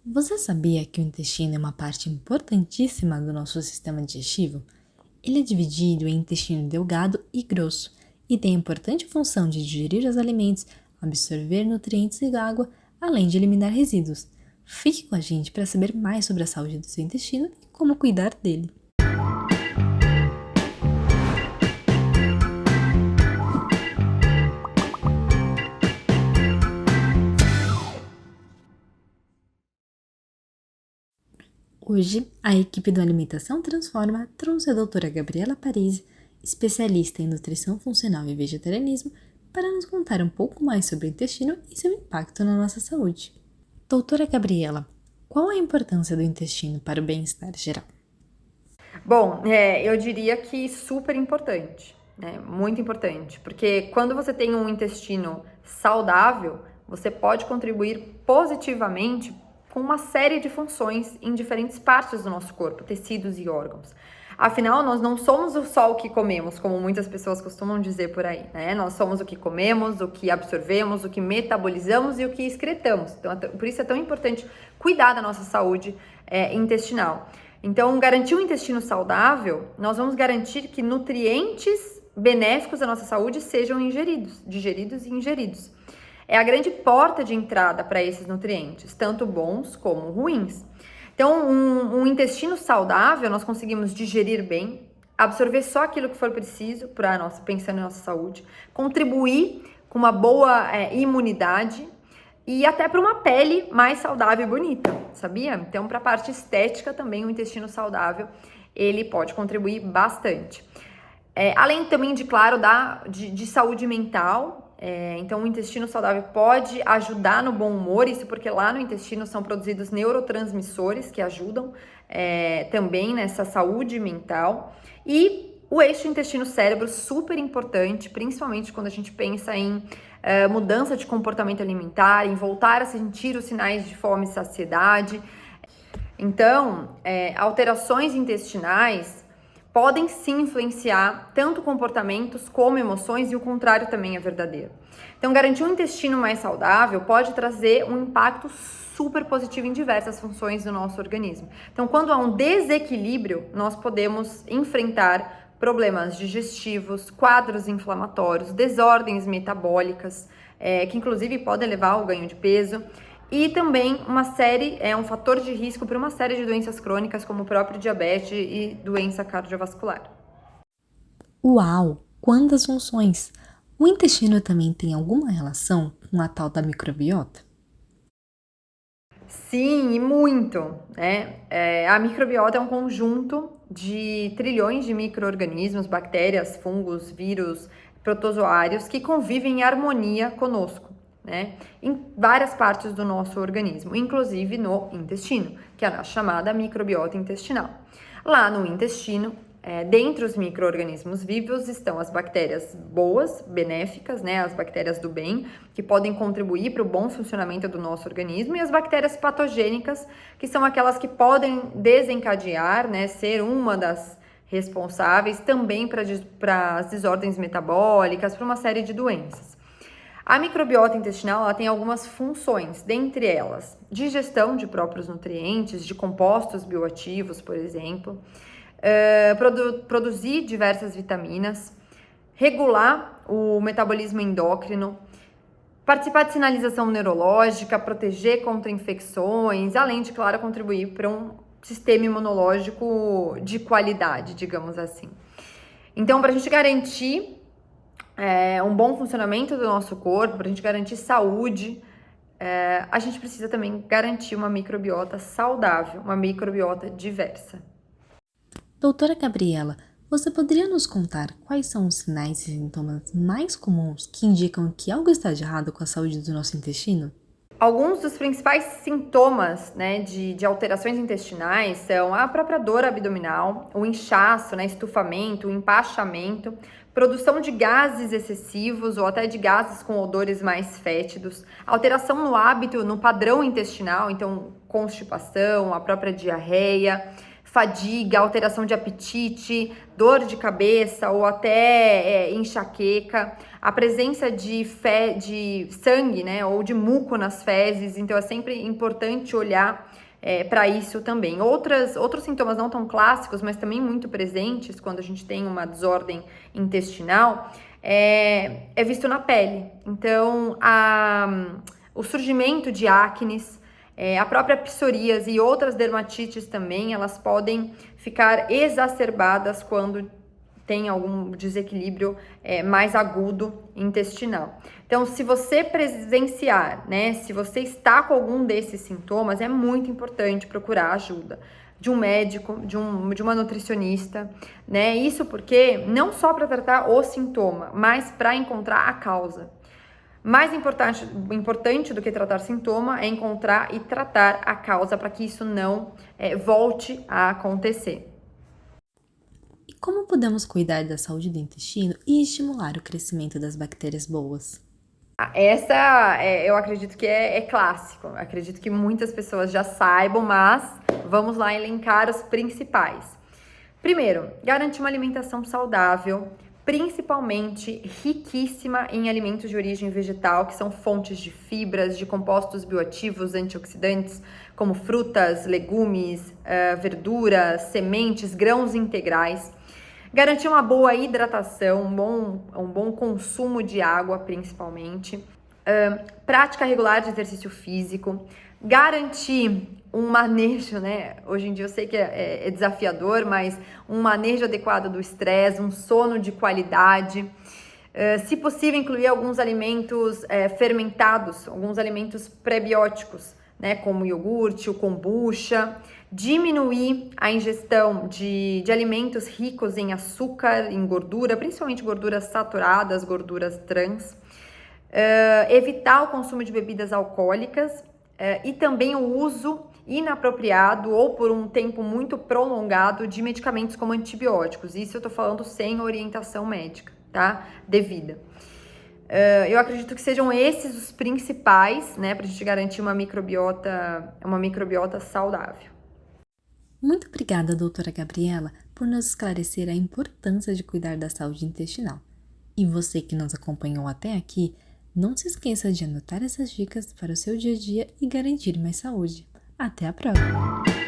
Você sabia que o intestino é uma parte importantíssima do nosso sistema digestivo? Ele é dividido em intestino delgado e grosso e tem a importante função de digerir os alimentos, absorver nutrientes e água, além de eliminar resíduos. Fique com a gente para saber mais sobre a saúde do seu intestino e como cuidar dele. Hoje, a equipe do Alimentação Transforma trouxe a doutora Gabriela Parisi, especialista em nutrição funcional e vegetarianismo, para nos contar um pouco mais sobre o intestino e seu impacto na nossa saúde. Doutora Gabriela, qual a importância do intestino para o bem-estar geral? Bom, eu diria que super importante, né? Muito importante, porque quando você tem um intestino saudável, você pode contribuir positivamente com uma série de funções em diferentes partes do nosso corpo, tecidos e órgãos. Afinal, nós não somos só o que comemos, como muitas pessoas costumam dizer por aí, né? Nós somos o que comemos, o que absorvemos, o que metabolizamos e o que excretamos. Então, por isso é tão importante cuidar da nossa saúde intestinal. Então, garantir um intestino saudável, nós vamos garantir que nutrientes benéficos à nossa saúde sejam digeridos e ingeridos. É a grande porta de entrada para esses nutrientes, tanto bons como ruins. Então, um intestino saudável, nós conseguimos digerir bem, absorver só aquilo que for preciso para pensando em nossa saúde, contribuir com uma boa imunidade e até para uma pele mais saudável e bonita, sabia? Então, para a parte estética também, o intestino saudável, ele pode contribuir bastante. Além também de, claro, de saúde mental, então o intestino saudável pode ajudar no bom humor, isso porque lá no intestino são produzidos neurotransmissores que ajudam também nessa saúde mental. E o eixo intestino-cérebro, super importante, principalmente quando a gente pensa em mudança de comportamento alimentar, em voltar a sentir os sinais de fome e saciedade. Então, alterações intestinais podem sim influenciar tanto comportamentos como emoções, e o contrário também é verdadeiro. Então, garantir um intestino mais saudável pode trazer um impacto super positivo em diversas funções do nosso organismo. Então, quando há um desequilíbrio, nós podemos enfrentar problemas digestivos, quadros inflamatórios, desordens metabólicas, que inclusive podem levar ao ganho de peso, e também um fator de risco para uma série de doenças crônicas, como o próprio diabetes e doença cardiovascular. Uau! Quantas funções! O intestino também tem alguma relação com a tal da microbiota? Sim, e muito, né? A microbiota é um conjunto de trilhões de micro-organismos, bactérias, fungos, vírus, protozoários que convivem em harmonia conosco, né? Em várias partes do nosso organismo, inclusive no intestino, que é a chamada microbiota intestinal. Lá no intestino, dentre os micro-organismos vivos estão as bactérias boas, benéficas, né, as bactérias do bem, que podem contribuir para o bom funcionamento do nosso organismo, e as bactérias patogênicas, que são aquelas que podem desencadear, né, ser uma das responsáveis também para as desordens metabólicas, para uma série de doenças. A microbiota intestinal ela tem algumas funções, dentre elas, digestão de próprios nutrientes, de compostos bioativos, por exemplo, produzir diversas vitaminas, regular o metabolismo endócrino, participar de sinalização neurológica, proteger contra infecções, além de, claro, contribuir para um sistema imunológico de qualidade, digamos assim. Então, para a gente garantir um bom funcionamento do nosso corpo, para a gente garantir saúde, a gente precisa também garantir uma microbiota saudável, uma microbiota diversa. Doutora Gabriela, você poderia nos contar quais são os sinais e sintomas mais comuns que indicam que algo está de errado com a saúde do nosso intestino? Alguns dos principais sintomas, né, de alterações intestinais são a própria dor abdominal, o inchaço, né, estufamento, o empachamento, produção de gases excessivos ou até de gases com odores mais fétidos, alteração no hábito, no padrão intestinal, então constipação, a própria diarreia, fadiga, alteração de apetite, dor de cabeça ou até enxaqueca, a presença de sangue, né, ou de muco nas fezes, então é sempre importante olhar para isso também. Outros sintomas não tão clássicos, mas também muito presentes quando a gente tem uma desordem intestinal, é visto na pele. Então, o surgimento de acnes, a própria psoríase e outras dermatites também, elas podem ficar exacerbadas quando tem algum desequilíbrio mais agudo intestinal. Então, se você presenciar, né, se você está com algum desses sintomas, é muito importante procurar ajuda de um médico, de uma nutricionista, né? Isso porque não só para tratar o sintoma, mas para encontrar a causa. Mais importante do que tratar sintoma é encontrar e tratar a causa para que isso não volte a acontecer. E como podemos cuidar da saúde do intestino e estimular o crescimento das bactérias boas? Essa eu acredito que é clássico, acredito que muitas pessoas já saibam, mas vamos lá elencar os principais. Primeiro, garantir uma alimentação saudável, principalmente riquíssima em alimentos de origem vegetal, que são fontes de fibras, de compostos bioativos, antioxidantes, como frutas, legumes, verduras, sementes, grãos integrais. Garantir uma boa hidratação, um bom consumo de água, principalmente. Prática regular de exercício físico. Garantir um manejo, né? Hoje em dia eu sei que é desafiador, mas um manejo adequado do estresse, um sono de qualidade. Se possível, incluir alguns alimentos fermentados, alguns alimentos prebióticos, né? Como o iogurte, o kombucha. Diminuir a ingestão de alimentos ricos em açúcar, em gordura, principalmente gorduras saturadas, gorduras trans. Evitar o consumo de bebidas alcoólicas e também o uso inapropriado ou por um tempo muito prolongado de medicamentos como antibióticos. Isso eu tô falando sem orientação médica, tá? Devida. Eu acredito que sejam esses os principais, né, pra gente garantir uma microbiota saudável. Muito obrigada, doutora Gabriela, por nos esclarecer a importância de cuidar da saúde intestinal. E você que nos acompanhou até aqui, não se esqueça de anotar essas dicas para o seu dia a dia e garantir mais saúde. Até a próxima!